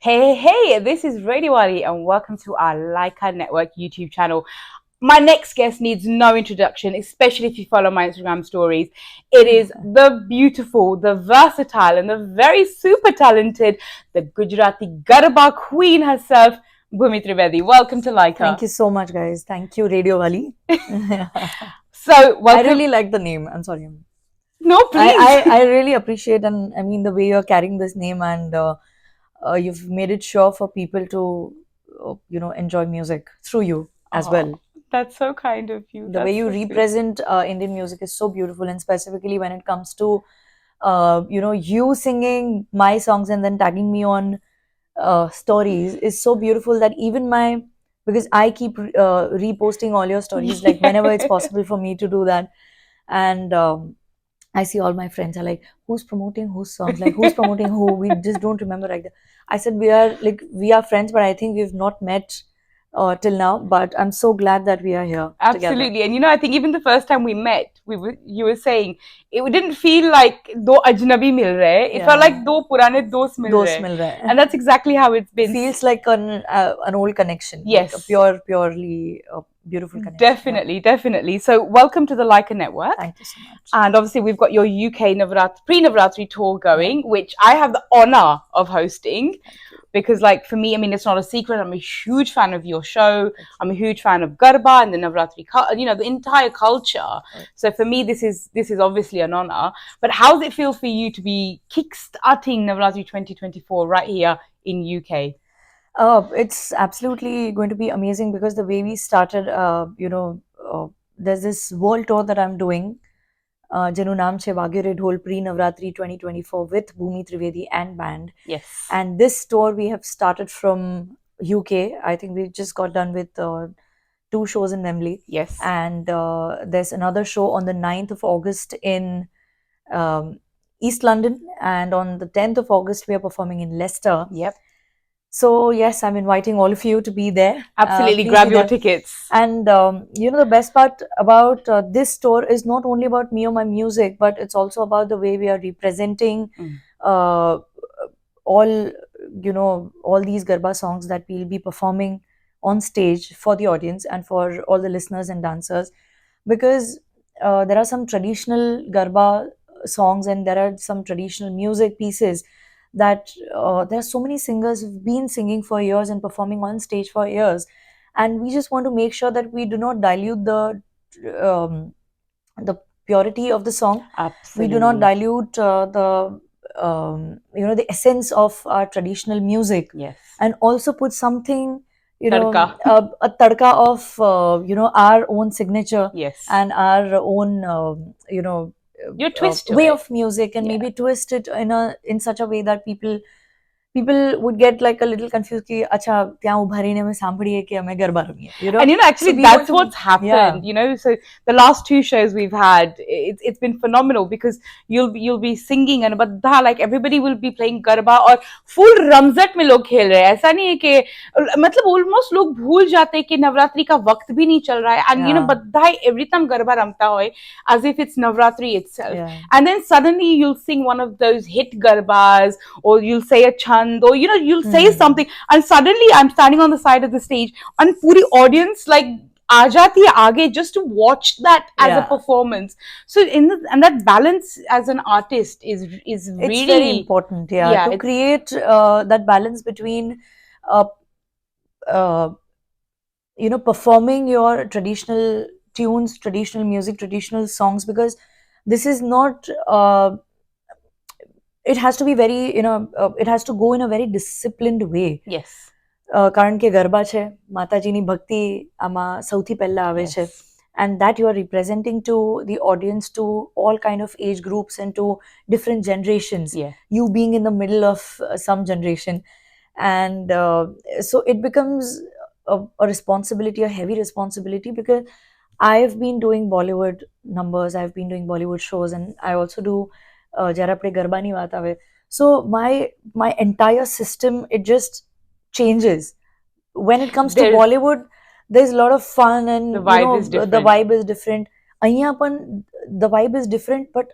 Hey, this is Radiowalli and welcome to our Lyca Network YouTube channel. My next guest needs no introduction, especially if you follow my Instagram stories. It is the beautiful, the versatile, and the very super talented, the Gujarati garba queen herself, Bhoomi Trivedi. Welcome to Lyca. Thank you so much, guys. Thank you, Radiowalli. So, welcome. I really like the name. I'm sorry. No, please. I really appreciate, and I mean the way you're carrying this name, and you've made it sure for people to, enjoy music through you as well. That's so kind of you. The way you represent Indian music is so beautiful, and specifically when it comes to, you singing my songs and then tagging me on stories is so beautiful that even because I keep reposting all your stories, like whenever it's possible for me to do that, and I see all my friends are like, who's promoting whose songs, like who's promoting who, we just don't remember like that. I said we are friends, but I think we've not met till now, but I'm so glad that we are here Absolutely. together. And I think even the first time we met, you were saying it didn't feel like do ajnabi mil rahe. It felt like do purane dost mil rahe. And that's exactly how it's been. Feels like an old connection. Yes. Like a purely beautiful connection. Definitely. So welcome to the Lyca Network. Thank you so much. And obviously we've got your UK pre-Navratri tour going, which I have the honor of hosting. Because like for me, I mean, it's not a secret. I'm a huge fan of your show. I'm a huge fan of Garba and the Navratri, the entire culture. Right. So for me, this is obviously an honor. But how does it feel for you to be kickstarting Navratri 2024 right here in UK? It's absolutely going to be amazing because the way we started, there's this world tour that I'm doing. જેનું નામ છે વાગ્યો ઢોલ pre-Navratri 2024 with Bhoomi Trivedi and band. Yes. And this tour we have started from UK. I think we just got done with 2 shows in Wembley. Yes. And there's another show on the 9th of August in East London. And on the 10th of August, we are performing in Leicester. Yep. So yes, I'm inviting all of you to be there. Absolutely, grab your tickets. And the best part about this tour is not only about me or my music, but it's also about the way we are representing all these garba songs that we'll be performing on stage for the audience and for all the listeners and dancers. Because there are some traditional garba songs and there are some traditional music pieces that there are so many singers who've been singing for years and performing on stage for years, and we just want to make sure that we do not dilute the purity of the song. Absolutely. We do not dilute the essence of our traditional music. Yes. And also put something, Tadka. A tadka of our own signature. Yes. And our own your twist way of music, and maybe twist it in such a way that people would get like a little confused ki acha ત્યાં ઉભા રહીને અમે સાંભળીએ કે અમે ગરબા રમીએ, and actually so that's what's happened. So the last 2 shows we've had, it's been phenomenal because you'll be singing and badha, like everybody will be playing garba or full ramzat mein log khel rahe hain. ऐसा नहीं है कि मतलब almost लोग भूल जाते हैं कि नवरात्रि का वक्त भी नहीं चल रहा है, and badha every time garba ramta hoy as if it's Navratri itself. And then suddenly you'll sing one of those hit garbas, or you'll say a chant, or you'll say something, and suddenly I'm standing on the side of the stage and puri audience like aajati aage just to watch that as a performance. So and that balance as an artist is really, it's very important. To create that balance between performing your traditional tunes, traditional music, traditional songs, because this is not it has to be very, it has to go in a very disciplined way. Yes. કારણ કે ગરબા છે, માતાજીની ભક્તિ આમાં સૌથી પહેલા આવે છે, and that you are representing to the audience, to all kind of age groups and to different generations. You being in the middle of some generation, and so it becomes a responsibility, a heavy responsibility, because I've been doing Bollywood numbers, I've been doing Bollywood shows, and I also do જ્યારે આપણે ગરબાની વાત આવે. So my entire system, it just changes. When it comes to Bollywood, there's a lot of fun, and the vibe is different. અહીંયા પણ the vibe is different, but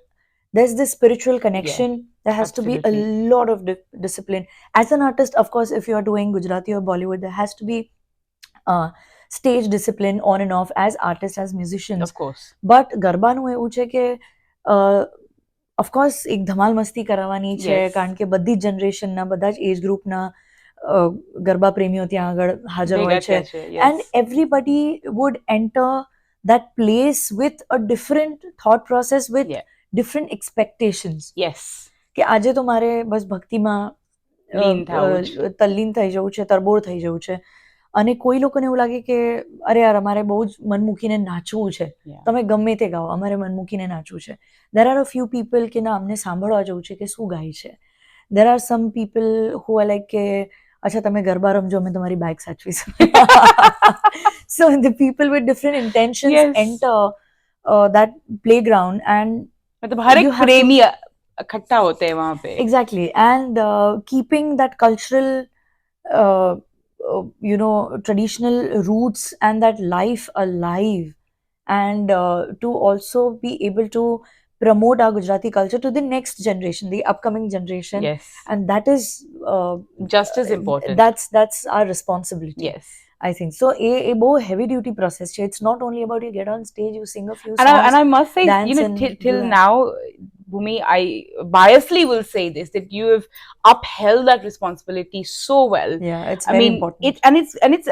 there's this spiritual connection There has to be a Absolutely. lot of discipline. As an artist, of course, if you are doing Gujarati or Bollywood, there has to be stage discipline on and off as artists, as musicians. Of course. But ગરબાનું એવું છે કે of course એક ધમાલ મસ્તી કરાવવાની છે, Yes. કારણ કે બધી જ જનરેશનના, બધા જ એજ ગ્રુપના ગરબા પ્રેમીઓ ત્યાં આગળ હાજર હોય ભેગા છે. થયા છે. Yes. And everybody would enter that place with a different thought process, with Yeah. different expectations. Yes. કે આજે તો મારે બસ ભક્તિમાં લીન થવું છે. તલ્લીન થઈ જવું છે, તરબોળ થઈ જવું છે. અને કોઈ લોકોને એવું લાગે કે અરે યાર અમારે બહુ જ મન મૂકીને નાચવું છે, Yeah. તમે ગમે તે ગાઓ, અમારે મન મૂકીને નાચવું છે. There are a few people કે ના અમને સાંભળવા જવું છે કે શું ગાય છે. There are some people who are like કે અચ્છા તમે ગરબા રમજો, અમે તમારી bag સાચવીશું. So the people with different intentions Yes. enter that playground, and मतलब हर एक you have to- प्रेमी इकट्ठा होते हैं वहां पे. exactly, and keeping that cultural uh, traditional roots and that life alive, and to also be able to promote our Gujarati culture to the next generation, the upcoming generation. Yes. And that is Just as important. That's our responsibility. Yes. I think so. A बहुत heavy duty process. It's not only about you get on stage, you sing a few songs. And I must say, dance you know, and till do that. now, Bhoomi, I biasly will say this, that you have upheld that responsibility so well. Yeah, it's I very mean, important.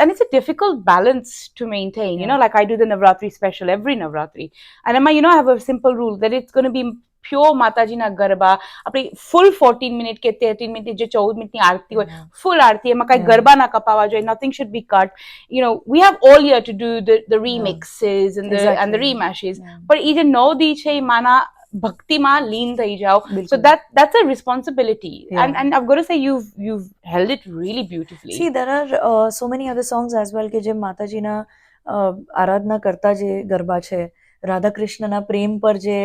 it's a difficult balance to maintain. You Yeah. know, like I do the Navratri special every Navratri, and I have a simple rule that it's going to be pure Mataji na garba. આપણી full 14 minute કે 13 minute જે 14 minute ની આરતી હોય, Yeah. full આરતી, એમાં કઈ Yeah. Garba ના કપાવા જોઈએ, nothing should be cut. You know, we have all year to do the remixes and the Exactly. remashes. Yeah. But એ જે 9 દી છે એ માના ભક્તિમાં લીન થઈ જાઓ. So બિલકુલ. that's a responsibility. Yeah. And I've got to say you've held it really beautifully. See, there are so many other songs as well કે જે માતાજીના આરાધના કરતા જે ગરબા છે, રાધા કૃષ્ણના પ્રેમ પર જે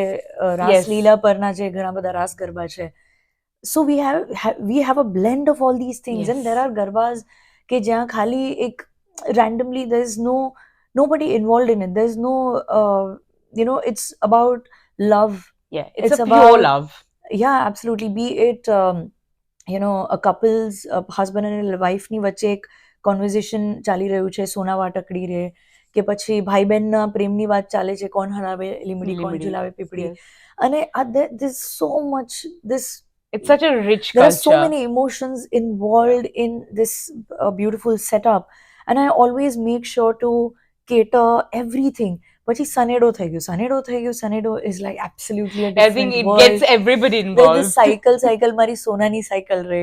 રાસલીલા પરના જે ઘણા બધા રાસ ગરબા છે. So we have a blend of all these things. Yes. And there are garbas કે જ્યાં ખાલી એક randomly there's nobody involved in it. There's no it's about love. Yeah, it's It's a pure about- love. Yeah, absolutely. Be it a couple's husband and wife ની વચ્ચે એક conversation ચાલી રહ્યું છે, સોના વાટકડી રે, કે પછી ભાઈ બહેનના પ્રેમની વાત ચાલે છે, કોણ હરાવે લીમડી, કોણ લીમડી. ઝુલાવે પીપળી. Yes. અને there's so much this It's such a rich there are culture. so many emotions involved in this beautiful setup, and I always make sure to cater everything. પછી સનેડો થઈ ગયું. Sanedo is like absolutely a I different think it world. gets everybody The involved. cycle મારી સોનાની cycle રે,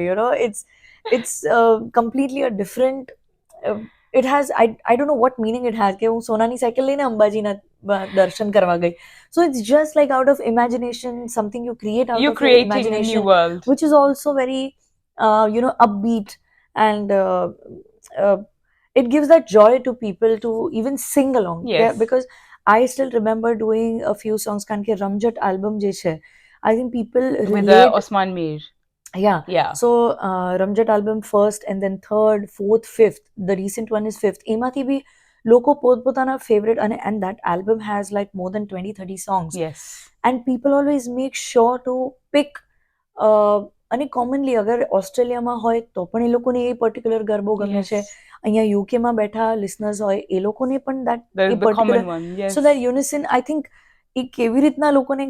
it's completely a different it has I don't know what meaning it has કે હું સોનાની cycle લઈને અંબાજીના દર્શન કરવા ગઈ. So it's just like out of imagination, something you create out You're of your creating a imagination, new world. which is also very upbeat, and it gives that joy to people to even sing along. Yes. Yeah, because I still remember doing a few songs, કારણ કે રમઝટ album જે છે, I think people With relate. Osman Mir. Yeah. Yeah. So Ramjat album first, and then third, fourth, fifth. The recent one is fifth. એમાંથી બી લોકો પોતપોતાના favorite, and that album has like more than 20-30 songs. Yes. And people always make sure to pick અને commonly અગર ઓસ્ટ્રેલિયામાં હોય તો પણ એ લોકોને એ particular ગરબો ગમે છે. Yes. અહીંયા યુકેમાં બેઠા listeners હોય એ લોકોને પણ that The A particular common one. Yes. so that unison, I think એ કેવી રીતના લોકોને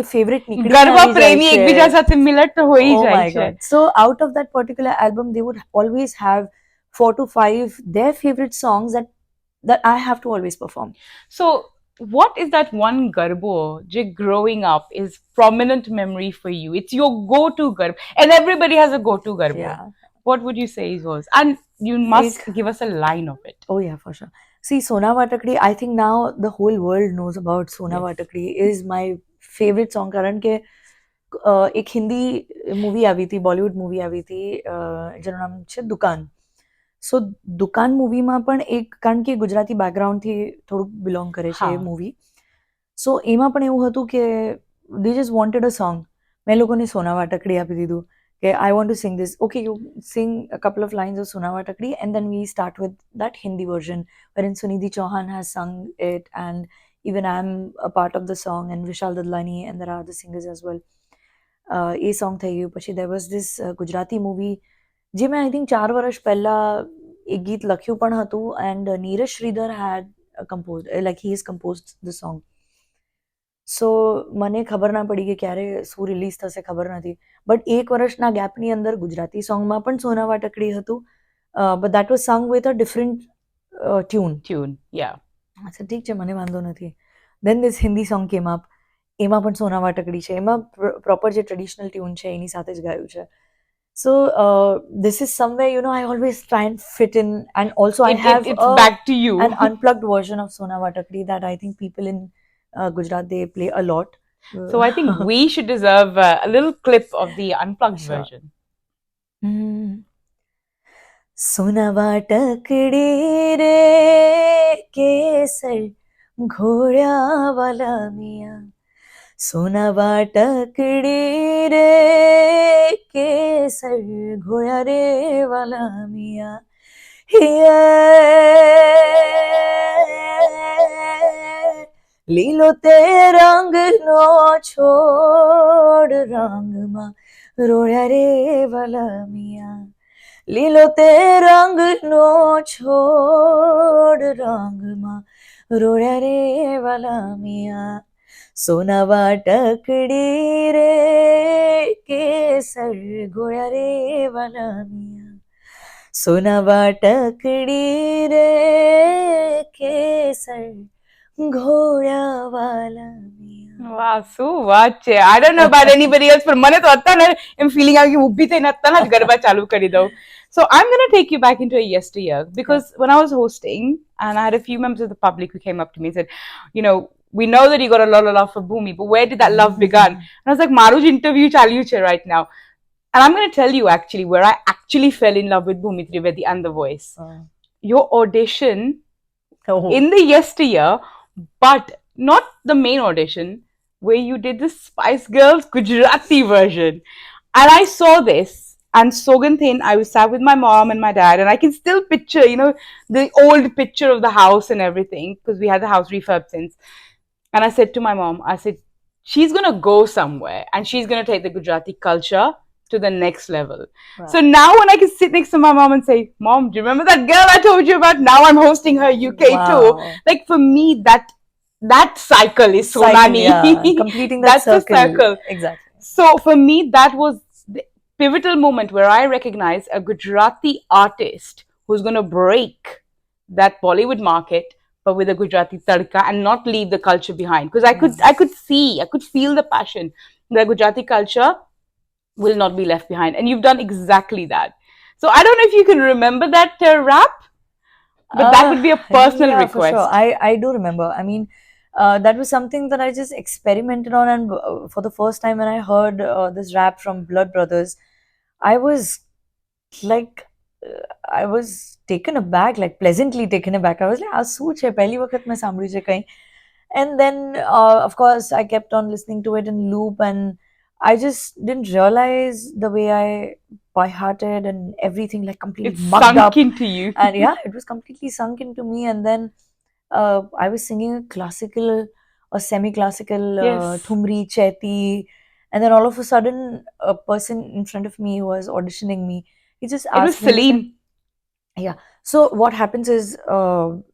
એ favorite નીકળી ગરબા આવી જાય પ્રેમી છે. એકબીજા સાથે મિલટ તો હોઈ Oh જાય my છે. God. So out of that particular album, they would always have 4 to 5 their favorite songs that I have to always perform. So what is that one garbo je growing up is prominent memory for you? It's your go-to garbo, and everybody has a go-to garbo. Yeah. What would you say is yours? And you must give us a line of it. Oh yeah, for sure. See, Sona Vatakdi, I think now the whole world knows about Sona Yes. Vatakdi is my favorite song. કારણ કે એક Hindi movie આવી હતી, Bollywood movie આવી હતી, જેનું નામ છે દુકાન. સો દુકાન મૂવીમાં પણ એક, કારણ કે ગુજરાતી બેકગ્રાઉન્ડથી થોડુંક બિલોંગ કરે છે એ હા. મૂવી. સો એમાં પણ એવું હતું કે they just wanted a song. મેં લોકોને સોના વાટકડી આપી દીધું કે I want to sing this. Okay, you sing a couple of lines of Sona Vatakdi, and then we start with that Hindi version wherein Sunidhi Chauhan has sung it, and even I'm a part of the song, and Vishal Dadlani, and there are other singers as well. A song થઈ ગયું. પછી there was this Gujarati movie જે મેં I think 4 વર્ષ પહેલા એ ગીત લખ્યું પણ હતું, and Neeraj Shridhar had composed, like he has composed the song. સો મને ખબર ના પડી કે ક્યારે શું રિલીઝ થશે, ખબર નથી. બટ 1 વર્ષના ગેપની અંદર ગુજરાતી સોંગમાં પણ સોનાવા ટકડી હતું, બટ દેટ વોઝ સંગ with a different tune. Yeah. અચ્છા ઠીક છે, મને વાંધો નથી. દેન ધીસ હિન્દી સોંગ કેમ અપ, એમાં પણ સોનાવા ટકડી છે, એમાં પ્રોપર જે ટ્રેડિશનલ ટ્યુન છે એની સાથે જ ગાયું છે. So this is somewhere, you know, I always try and fit in, and also I have it's back to you. an unplugged version of Sonawa Takdi that I think people in Gujarat, they play a lot. So I think we should deserve a little clip of the unplugged version. Sonawa Takdi re kesar घोड़ा वाला मियाँ, सोनावा टकड़ी रे केसर घोड़ा रे वाला मियाँ, લીલો તે રંગ નો છોડ રંગમાં રોળ્યા રે વાલા મિયા, લીલો તે રંગ નો છોડ રંગમાં રોળ્યા રે વાલા મિયા, સોનાવા ટકડી રે કેસર ઘોળ્યા રે વાલા મિયા, સોનાવા ટકડી રે કેસર ઘોળા વાલા મિયા. Wow, so what? I don't know about anybody else, but મને તો અત્યારે એમ ફીલિંગ આવી કે ઊભી થઈને અત્યારે જ ગરબા ચાલુ કરી દઉં. So I'm going to take you back into a yesteryear, because when I was hosting, and I had a few members of the public who came up to me and said, you know, we know that you got a lot of love for Bhoomi, but where did that love begin? And I was like, Maru's interview chalyu che right now. And I'm going to tell you actually where I actually fell in love with Bhoomi Trivedi and the voice. Your audition in the yesteryear, but not the main audition, where you did the Spice Girls Gujarati version. And I saw this, and Soganthin, I was sat with my mom and my dad, and I can still picture, you know, the old picture of the house and everything, because we had the house refurb since. And I said to my mom, I said, she's going to go somewhere, and she's going to take the Gujarati culture to the next level. Wow. So now when I can sit next to my mom and say, Mom, do you remember that girl I told you about? Now I'm hosting her UK tour. Like for me, that cycle is so many. Yeah. Completing that circle. The circle. Exactly. So for me, that was the pivotal moment where I recognized a Gujarati artist who's going to break that Bollywood market, but with a Gujarati tadka, and not leave the culture behind. Because I could feel the passion. The Gujarati culture will not be left behind, and you've done exactly that. So I don't know if you can remember that rap, but that would be a personal request. For sure. I do remember. I mean, that was something that I just experimented on, and for the first time when I heard this rap from Blood Brothers, I was like, I was taken aback, like pleasantly taken aback. I was like, "Ah, શું છે પહેલી વખત મેં સાંભળ્યું છે કંઈ." And then, of course, I kept on listening to it in loop, and I just didn't realize the way I by-hearted and everything, like completely mugged sunk up into you. And yeah, it was completely sunk into me. And then I was singing a classical or semi-classical Thumri, Chaiti, and then all of a sudden a person in front of me who was auditioning me, he just asked me. It was Salim. Yeah. So what happens is, all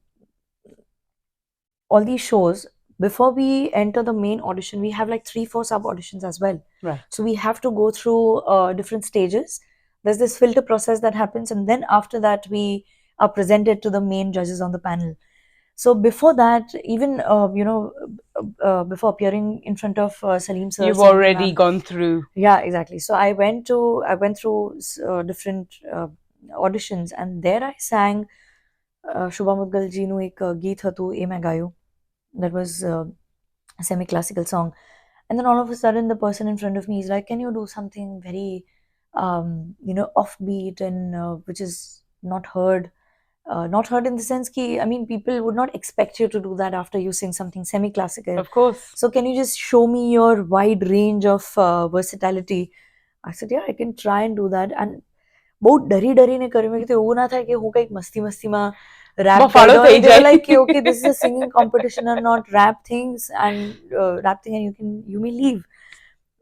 these shows, before we enter the main audition, we have like 3-4 sub auditions as well. Right. So we have to go through different stages. There's this filter process that happens, and then after that we are presented to the main judges on the panel. So before that, even before appearing in front of Salim sir, you've already gone through. Yeah, exactly. So I went through different auditions, and there I sang Shubha Mudgal ji nu ek geet hatu, e main gayu. That was a semi-classical song. And then all of a sudden, the person in front of me is like, "Can you do something very, offbeat and which is not heard?" Not heard in the sense ki, I mean, people would not expect you to do that after you sing something semi-classical. Of course. So can you just show me your wide range of versatility? I said, yeah, I can try and do that. And બહુ ડરી ડરીને કર્યું. મેં કીધું એવું ના થાય કે હું કંઈક મસ્તીમાં rap they were like, okay, this is a singing competition and not rap things, and you may leave.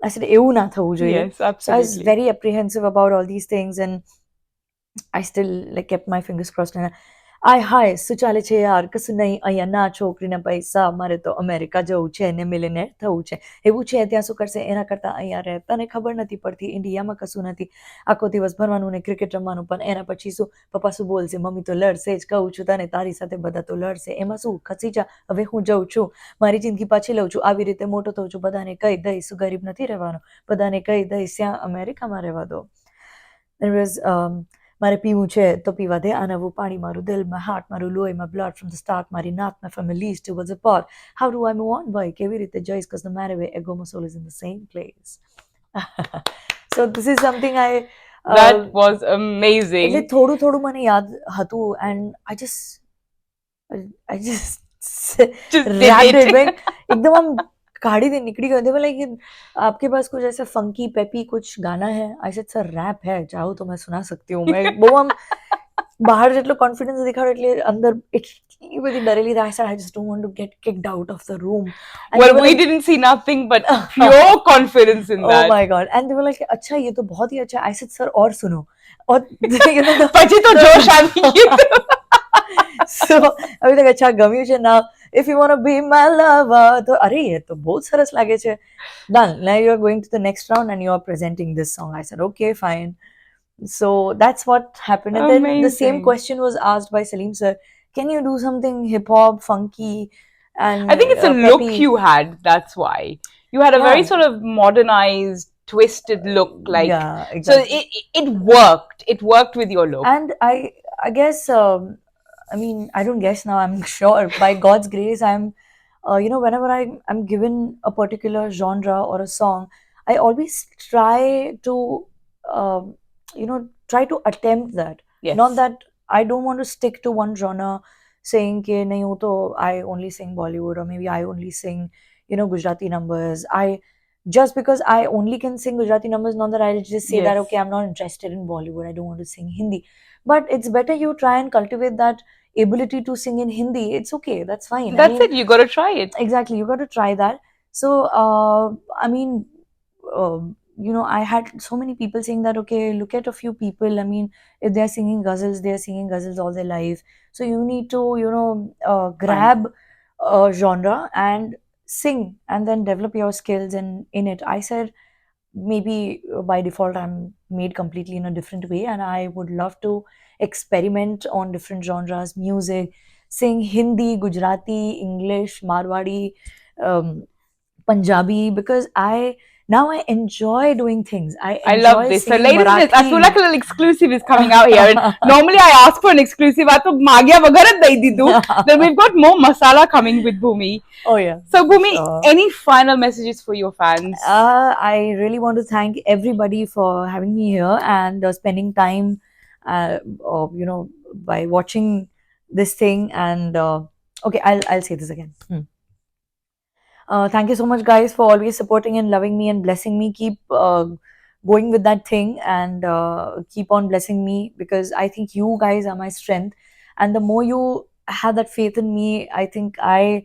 I said, એવું ના થવું જોઈએ. Yes, So I was absolutely. very apprehensive about all these things, and I still like kept my fingers crossed. And આય હાય શું ચાલે છે યાર, કશું નહીં, અહીંયા ના છોકરીના પૈસા, મારે તો અમેરિકા જવું છે ને મિલિયનેર થવું છે, એવું છે ત્યાં શું કરશે એના કરતાં અહીંયા રહે, તને ખબર નથી પડતી, ઇન્ડિયામાં કશું નથી, આખો દિવસ ભરવાનું ને ક્રિકેટ રમવાનું, પણ એના પછી શું, પપ્પા શું બોલશે, મમ્મી તો લડશે જ, કહું છું તને તારી સાથે બધા તો લડશે, એમાં શું, ખસી જા, હવે હું જઉં છું, મારી જિંદગી પાછી લઉં છું, આવી રીતે મોટો થઉં છું, બધાને કહી દઈશ ગરીબ નથી રહેવાનું, બધાને કહી દઈશ ત્યાં અમેરિકામાં રહેવા દો. There was મારે પીવું છે તો પીવા દે આ નવું પાણી, મારું દિલ, my heart, મારું લોહી, my blood from the start, મારી નાત, my families towards a part. How do I move on, boy? કેવી રીતે જઈશ? Because no matter where I go, my soul is in the same place. So this is something I that was amazing. એટલે થોડું થોડું મને યાદ હતું, and I just rapped it back. एकदम हम गाड़ी से निकली गए, they were like, आपके पास कुछ ऐसा फंकी पेपी कुछ गाना है? I said, सर रैप है, चाहो तो मैं सुना सकती हूँ. मैं બહુ આમ બહાર જેટલો કોન્ફિડન્સ દેખાડો એટલે અંદર એટલી બધી ડરેલી થાય. I said, I just don't want to get kicked out of the room. And well, we didn't see nothing but pure confidence in that. Oh my god. And they were like, अच्छा ये तो बहुत ही अच्छा. I said, sir और सुनो. और પછી તો જોશ આવી ગયું. So अभी तक अच्छा गम्યું છે. Now if you want to be my lover, तो अरे ये तो बहुत सरस लागे છે. Done. Now you are going to the next round and you are presenting this song. I said, okay, fine. So that's what happened. And then the same question was asked by Salim sir. Can you do something hip hop, funky? And I think it's a look you had. That's why you had a very sort of modernized, twisted look. Like, yeah, exactly. So it worked. It worked with your look. And I guess I mean, I don't guess now, I'm sure by God's grace, I'm whenever I'm given a particular genre or a song, I always try to try to attempt that. Yes. Not that I don't want to stick to one genre, saying ke nahi ho to I only sing Bollywood, or maybe I only sing Gujarati numbers. Just because I only can sing Gujarati numbers, not that I'll just say that, okay, I'm not interested in Bollywood, I don't want to sing Hindi. But it's better you try and cultivate that ability to sing in Hindi. It's okay, that's fine. That's it, you got to try it. Exactly, you got to try that. So, I mean, I had so many people saying that, okay, look at a few people. I mean, if they're singing ghazals, they're singing ghazals all their life. So you need to, grab a genre and sing and then develop your skills in it. I said, maybe by default I'm made completely in a different way, and I would love to experiment on different genres, music, sing Hindi, Gujarati, English, Marwadi, Punjabi, because now I enjoy doing things. I love this. So ladies, I feel like a little exclusive is coming out here. And normally I ask for an exclusive. I thought Magya vagara dai didu. Then we've got more masala coming with Bhoomi. Oh yeah. So Bhoomi, any final messages for your fans? I really want to thank everybody for having me here and spending time, by watching this thing. And okay, I'll say this again. Thank you so much, guys, for always supporting and loving me and blessing me. Keep going with that thing, and keep on blessing me, because I think you guys are my strength. And the more you have that faith in me, I think I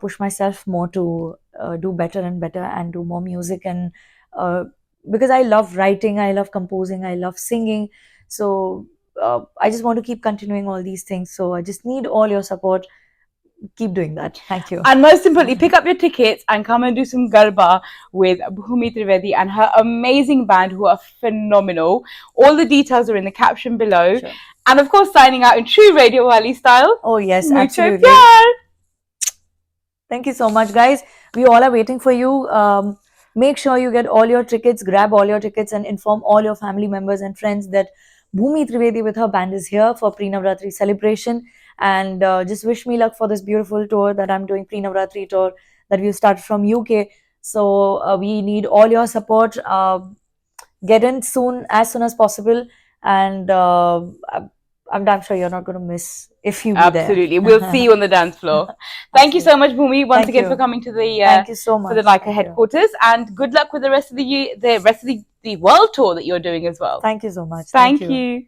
push myself more to do better and better and do more music. And because I love writing, I love composing, I love singing. So I just want to keep continuing all these things. So I just need all your support. Keep doing that. Thank you. And most importantly, pick up your tickets and come and do some garba with Bhoomi Trivedi and her amazing band, who are phenomenal. All the details are in the caption below. Sure. And of course, signing out in true Radiowalli style. Oh yes, Mucho absolutely. pyar. Thank you so much, guys. We all are waiting for you. Make sure you get all your tickets, grab all your tickets, and inform all your family members and friends that Bhoomi Trivedi with her band is here for pre-Navratri celebration. And just wish me luck for this beautiful tour that I'm doing, pre-Navratri tour that we've started from UK. So we need all your support. Get in as soon as possible. And I'm sure you're not going to miss if you be there. Absolutely. We'll see you on the dance floor. Thank you so much, Bhoomi, once again for coming to the Thank you so much. for the Lyca headquarters. And good luck with the rest of the world tour that you're doing as well. Thank you so much. Thank you.